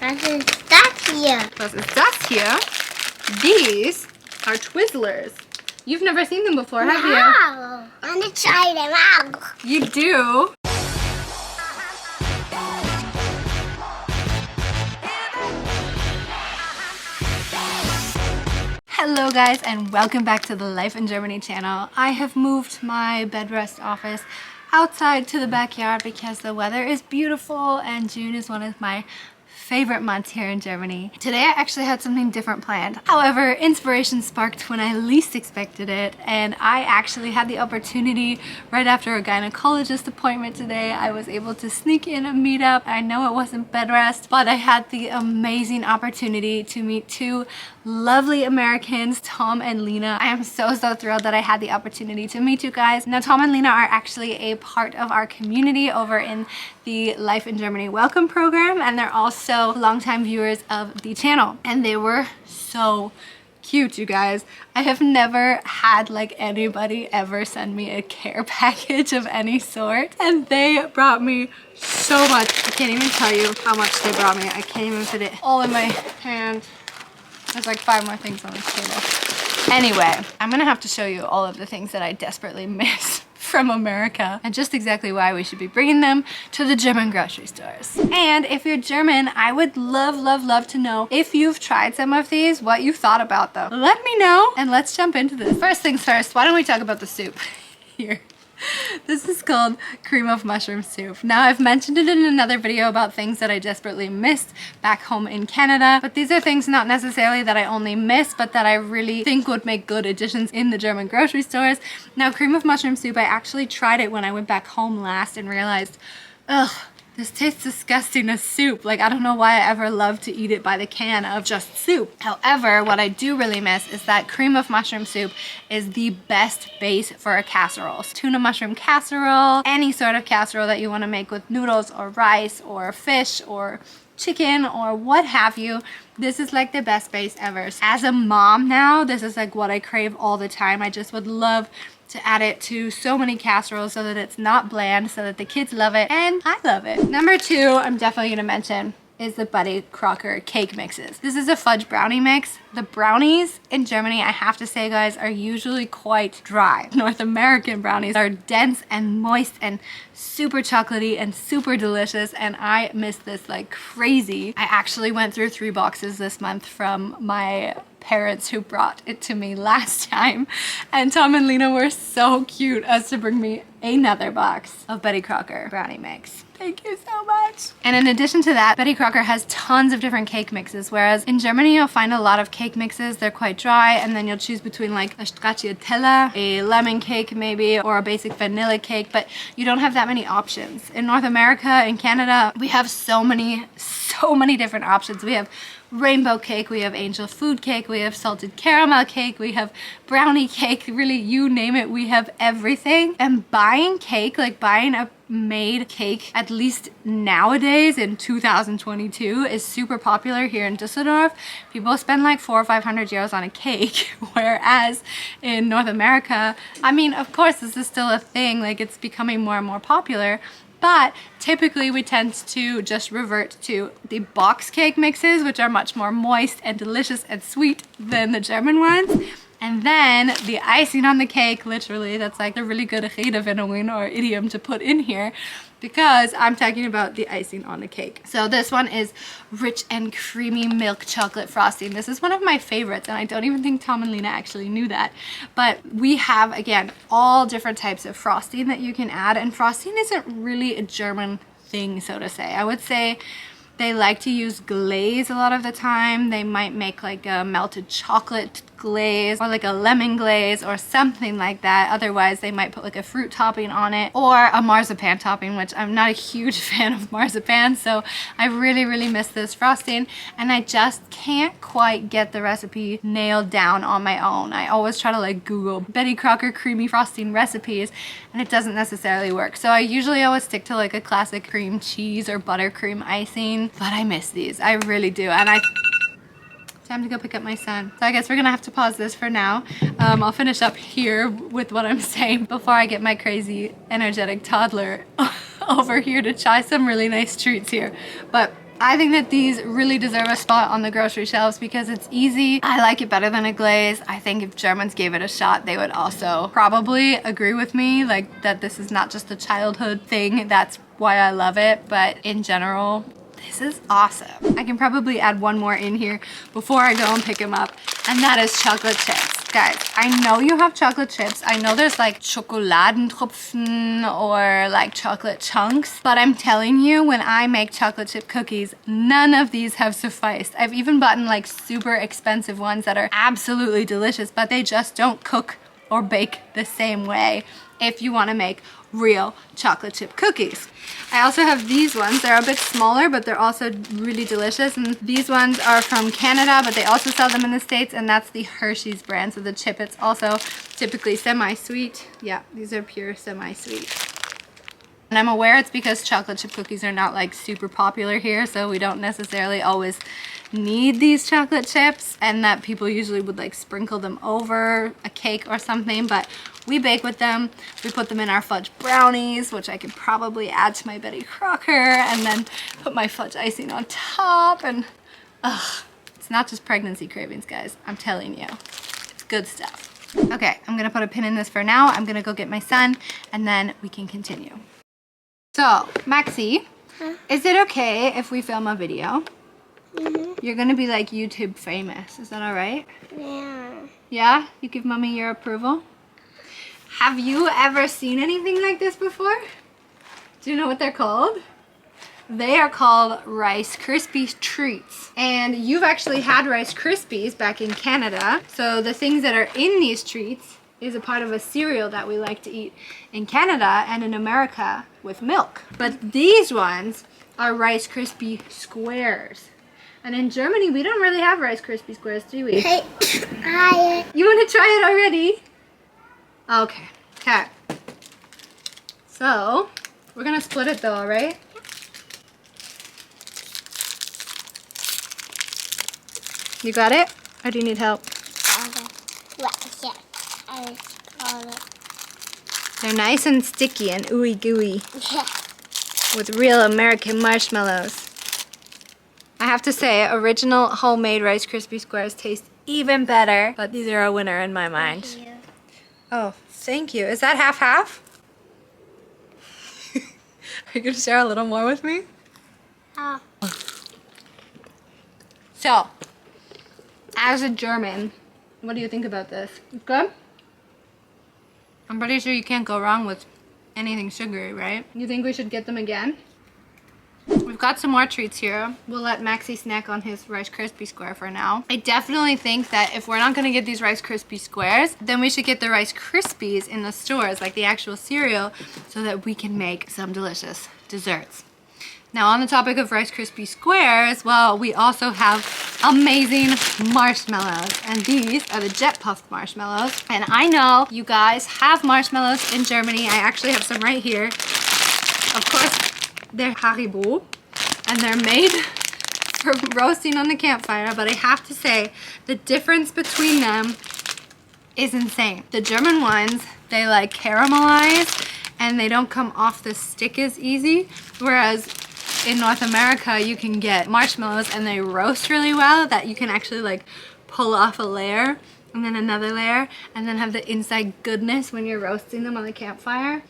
Was ist das hier? Was ist das hier? These are Twizzlers. You've never seen them before, have you? Wow. I want to try them out. You do? Hello guys and welcome back to the Life in Germany channel. I have moved my bed rest office outside to the backyard because the weather is beautiful and June is one of my favorite months here in Germany. Today I actually had something different planned. However, inspiration sparked when I least expected it, and I actually had the opportunity right after a gynecologist appointment today. I was able to sneak in a meetup. I know it wasn't bed rest, but I had the amazing opportunity to meet two lovely Americans, Tom and Lina. I am so thrilled that I had the opportunity to meet you guys. Now, Tom and Lina are actually a part of our community over in the Life in Germany Welcome program, and they're also longtime viewers of the channel, and they were so cute, you guys. I have never had like anybody ever send me a care package of any sort, and they brought me so much. I can't even tell you how much they brought me. I can't even fit it all in my hand. There's like 5 more things on this table. Anyway, I'm gonna have to show you all of the things that I desperately miss from America and just exactly why we should be bringing them to the German grocery stores. And if you're German, I would love to know if you've tried some of these, what you thought about them. Let me know and let's jump into this. First things first, why don't we talk about the soup here. This is called cream of mushroom soup. Now, I've mentioned it in another video about things that I desperately missed back home in Canada, but these are things not necessarily that I only miss, but that I really think would make good additions in the German grocery stores. Now, cream of mushroom soup, I actually tried it when I went back home last and realized, ugh, this tastes disgusting as soup. Like, I don't know why I ever loved to eat it by the can of just soup. However, what I do really miss is that cream of mushroom soup is the best base for a casserole. Tuna mushroom casserole, any sort of casserole that you want to make with noodles or rice or fish or chicken or what have you. This is like the best base ever. As a mom now, this is like what I crave all the time. I just would love to add it to so many casseroles so that it's not bland, so that the kids love it and I love it. Number 2, I'm definitely gonna mention is the Betty Crocker cake mixes. This is a fudge brownie mix. The brownies in Germany, I have to say guys, are usually quite dry. North American brownies are dense and moist and super chocolatey and super delicious, and I miss this like crazy. I actually went through 3 boxes this month from my parents who brought it to me last time, and Tom and Lina were so cute as to bring me another box of Betty Crocker brownie mix. Thank you so much. And in addition to that, Betty Crocker has tons of different cake mixes, whereas in Germany you'll find a lot of cake mixes. They're quite dry, and then you'll choose between like a stracciatella, a lemon cake maybe, or a basic vanilla cake, but you don't have that many options. In North America and Canada, we have so many different options. We have rainbow cake, we have angel food cake, we have salted caramel cake, we have brownie cake, really you name it, we have everything. And buying cake, like buying a made cake, at least nowadays in 2022, is super popular here in Düsseldorf. People spend like 400 or 500 euros on a cake, whereas in North America, I mean, of course this is still a thing, like it's becoming more and more popular, but typically we tend to just revert to the box cake mixes, which are much more moist and delicious and sweet than the German ones. And then the icing on the cake, literally, that's like a really good redewendung or idiom to put in here, because I'm talking about the icing on the cake. So this one is rich and creamy milk chocolate frosting. This is one of my favorites, and I don't even think Tom and Lina actually knew that. But we have, again, all different types of frosting that you can add, and frosting isn't really a German thing, so to say. I would say they like to use glaze a lot of the time. They might make like a melted chocolate glaze or like a lemon glaze or something like that. Otherwise, they might put like a fruit topping on it or a marzipan topping, which I'm not a huge fan of marzipan, so I really miss this frosting, and I just can't quite get the recipe nailed down on my own. I always try to like Google Betty Crocker creamy frosting recipes, and it doesn't necessarily work. So I usually always stick to like a classic cream cheese or buttercream icing, but I miss these. I really do. And time to go pick up my son. So I guess we're gonna have to pause this for now. I'll finish up here with what I'm saying before I get my crazy energetic toddler over here to try some really nice treats here. But I think that these really deserve a spot on the grocery shelves because it's easy. I like it better than a glaze. I think if Germans gave it a shot, they would also probably agree with me, like that this is not just a childhood thing. That's why I love it, but in general, this is awesome. I can probably add one more in here before I go and pick them up, and that is chocolate chips. Guys, I know you have chocolate chips. I know there's like Schokoladentropfen or like chocolate chunks, but I'm telling you, when I make chocolate chip cookies, none of these have sufficed. I've even bought like super expensive ones that are absolutely delicious, but they just don't cook or bake the same way if you want to make real chocolate chip cookies. I also have these ones. They're a bit smaller, but they're also really delicious. And these ones are from Canada, but they also sell them in the States, and that's the Hershey's brand. So the chip, it's also typically semi-sweet. Yeah, these are pure semi-sweet. And I'm aware it's because chocolate chip cookies are not like super popular here, so we don't necessarily always need these chocolate chips, and that people usually would like sprinkle them over a cake or something, but we bake with them. We put them in our fudge brownies, which I could probably add to my Betty Crocker, and then put my fudge icing on top, and it's not just pregnancy cravings, guys. I'm telling you, it's good stuff. Okay, I'm gonna put a pin in this for now. I'm gonna go get my son, and then we can continue. So, Maxie, is it okay if we film a video? You're gonna be like YouTube famous. Is that all right? Yeah. Yeah? You give mommy your approval? Have you ever seen anything like this before? Do you know what they're called? They are called Rice Krispies treats. And you've actually had Rice Krispies back in Canada. So the things that are in these treats is a part of a cereal that we like to eat in Canada and in America with milk. But these ones are Rice Krispie squares. And in Germany, we don't really have Rice Krispie squares, do we? Hey, hi. You want to try it already? Okay. Okay. So, we're going to split it though, all right? You got it? Or do you need help? They're nice and sticky and ooey gooey with real American marshmallows. I have to say, original homemade Rice Krispie squares taste even better, but these are a winner in my mind. Thank you. Oh, thank you. Is that half-half? Are you going to share a little more with me? Oh. So, as a German, what do you think about this? It's good? I'm pretty sure you can't go wrong with anything sugary, right? You think we should get them again? We've got some more treats here. We'll let Maxie snack on his Rice Krispie square for now. I definitely think that if we're not going to get these Rice Krispie squares, then we should get the Rice Krispies in the stores, like the actual cereal, so that we can make some delicious desserts. Now, on the topic of Rice Krispie squares, well, we also have amazing marshmallows, and these are the Jet Puffed marshmallows. And I know you guys have marshmallows in Germany. I actually have some right here. Of course, they're Haribo, and they're made for roasting on the campfire, but I have to say, the difference between them is insane. The German ones, they like caramelize, and they don't come off the stick as easy, whereas in North America, you can get marshmallows and they roast really well, that you can actually like pull off a layer and then another layer and then have the inside goodness when you're roasting them on the campfire.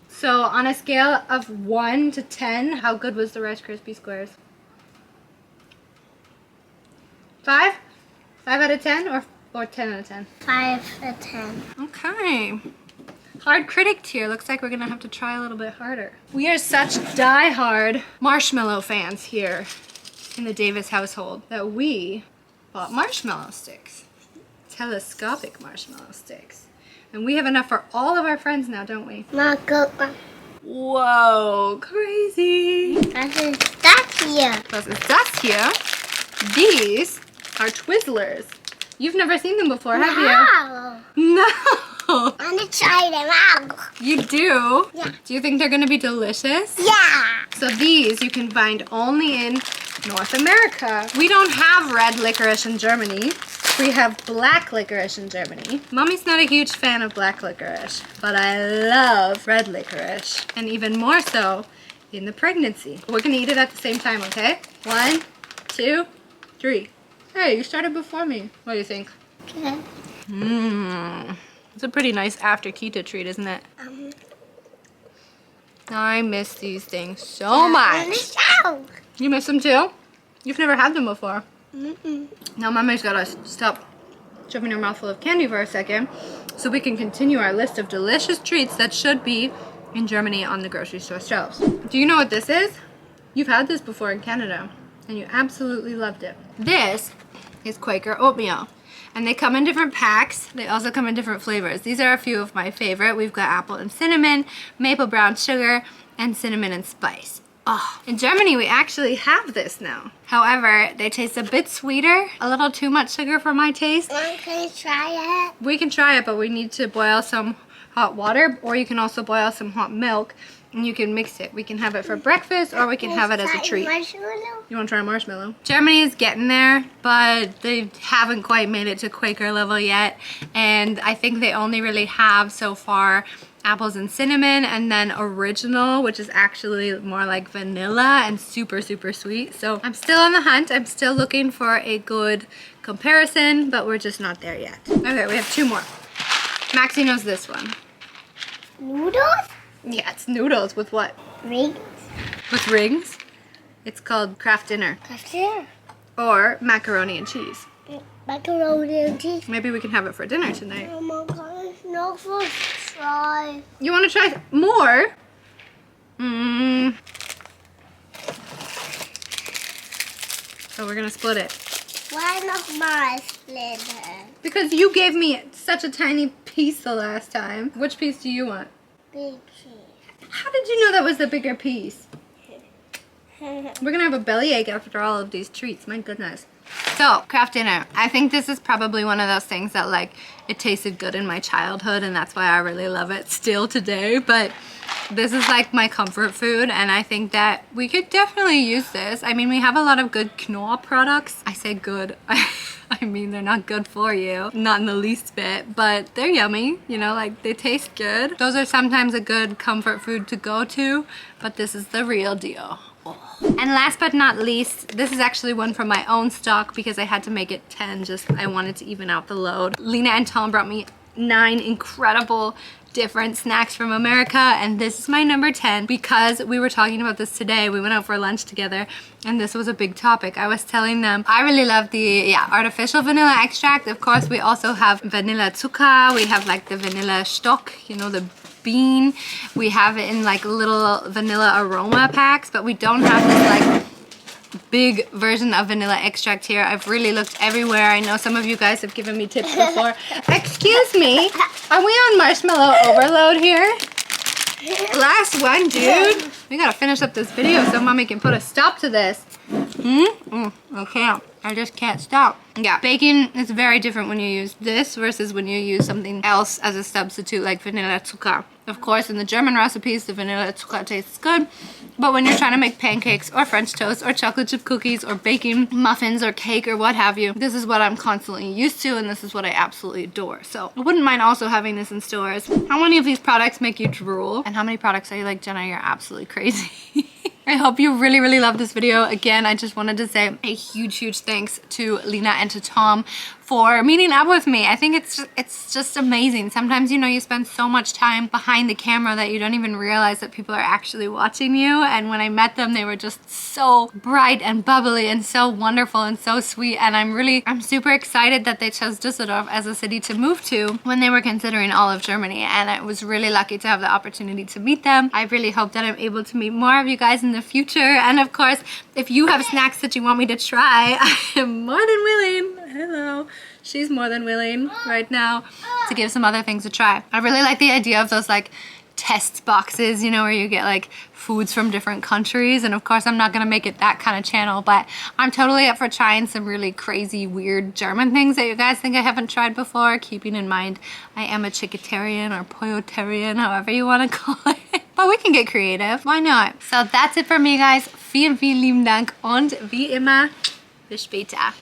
So on a scale of 1 to 10, how good was the Rice Krispie squares? 5? 5 out of 10 or 10 out of 10? 5 out of 10. Okay. Hard critic tier. Looks like we're gonna have to try a little bit harder. We are such die-hard marshmallow fans here in the Davis household that we bought marshmallow sticks. Telescopic marshmallow sticks. And we have enough for all of our friends now, don't we? Whoa, crazy. Das ist das hier. Was ist das here? These are Twizzlers. You've never seen them before, have Wow. you? No. I want to try them out. You do? Yeah. Do you think they're gonna be delicious? Yeah. So these you can find only in North America. We don't have red licorice in Germany. We have black licorice in Germany. Mommy's not a huge fan of black licorice, but I love red licorice. And even more so in the pregnancy. We're gonna eat it at the same time, okay? 1, 2, 3. Hey, you started before me. What do you think? Okay. It's a pretty nice after keto treat, isn't it? I miss these things so much. You miss them too? You've never had them before. Now Mommy's gotta stop shoving her mouth full of candy for a second so we can continue our list of delicious treats that should be in Germany on the grocery store shelves. Do you know what this is? You've had this before in Canada and you absolutely loved it. This is Quaker oatmeal. And they come in different packs. They also come in different flavors. These are a few of my favorite. We've got apple and cinnamon, maple brown sugar, and cinnamon and spice. Oh, in Germany, we actually have this now. However, they taste a bit sweeter, a little too much sugar for my taste. Can you try it? We can try it, but we need to boil some hot water, or you can also boil some hot milk, and you can mix it. We can have it for breakfast, or we can have it as a treat. You want to try a marshmallow? Germany is getting there, but they haven't quite made it to Quaker level yet, and I think they only really have so far apples and cinnamon, and then original, which is actually more like vanilla and super, super sweet. So I'm still on the hunt. I'm still looking for a good comparison, but we're just not there yet. Okay, we have 2 more. Maxie knows this one. Noodles? Yeah, it's noodles with what? Rings. With rings? It's called Kraft Dinner. Kraft Dinner. Or macaroni and cheese. Macaroni and cheese. Maybe we can have it for dinner tonight. Oh my gosh, no first try. You want to try more? So we're gonna split it. Why not my splitter? Because you gave me such a tiny piece the last time. Which piece do you want? Big cheese. How did you know that was the bigger piece? We're gonna have a bellyache after all of these treats, my goodness. So, Kraft Dinner. I think this is probably one of those things that like, it tasted good in my childhood and that's why I really love it still today, but this is like my comfort food and I think that we could definitely use this. I mean, we have a lot of good quinoa products. I say good, I mean they're not good for you, not in the least bit, but they're yummy, you know, like they taste good. Those are sometimes a good comfort food to go to, but this is the real deal. And last but not least, this is actually one from my own stock because I had to make it 10, just I wanted to even out the load. Lina and Tom brought me 9 incredible different snacks from America, and this is my number 10 because we were talking about this today. We went out for lunch together and this was a big topic. I was telling them I really love the artificial vanilla extract. Of course, we also have vanilla zucker. We have like the vanilla stock, you know, the bean. We have it in like little vanilla aroma packs, but we don't have this like big version of vanilla extract here. I've really looked everywhere. I know some of you guys have given me tips before. Excuse me, are we on marshmallow overload here? Last one, dude. We gotta finish up this video so Mommy can put a stop to this. Okay, I just can't stop. Yeah, baking is very different when you use this versus when you use something else as a substitute like vanilla zucker. Of course, in the German recipes, the vanilla zucker tastes good, but when you're trying to make pancakes or French toast or chocolate chip cookies or baking muffins or cake or what have you, this is what I'm constantly used to and this is what I absolutely adore. So I wouldn't mind also having this in stores. How many of these products make you drool? And how many products are you like, Jenna, you're absolutely crazy? I hope you really, really loved this video. Again, I just wanted to say a huge, huge thanks to Lina and to Tom for meeting up with me. I think it's just amazing. Sometimes, you know, you spend so much time behind the camera that you don't even realize that people are actually watching you. And when I met them, they were just so bright and bubbly and so wonderful and so sweet. And I'm super excited that they chose Düsseldorf as a city to move to when they were considering all of Germany. And I was really lucky to have the opportunity to meet them. I really hope that I'm able to meet more of you guys in the future. And of course, if you have snacks that you want me to try, I am more than willing. Hello. She's more than willing right now to give some other things a try. I really like the idea of those like test boxes, you know, where you get like foods from different countries. And of course, I'm not gonna make it that kind of channel, but I'm totally up for trying some really crazy, weird German things that you guys think I haven't tried before, keeping in mind I am a chickatarian or pollotarian, however you want to call it. But we can get creative, why not? So that's it for me, guys. Vielen, vielen lieben Dank und wie immer, bis später.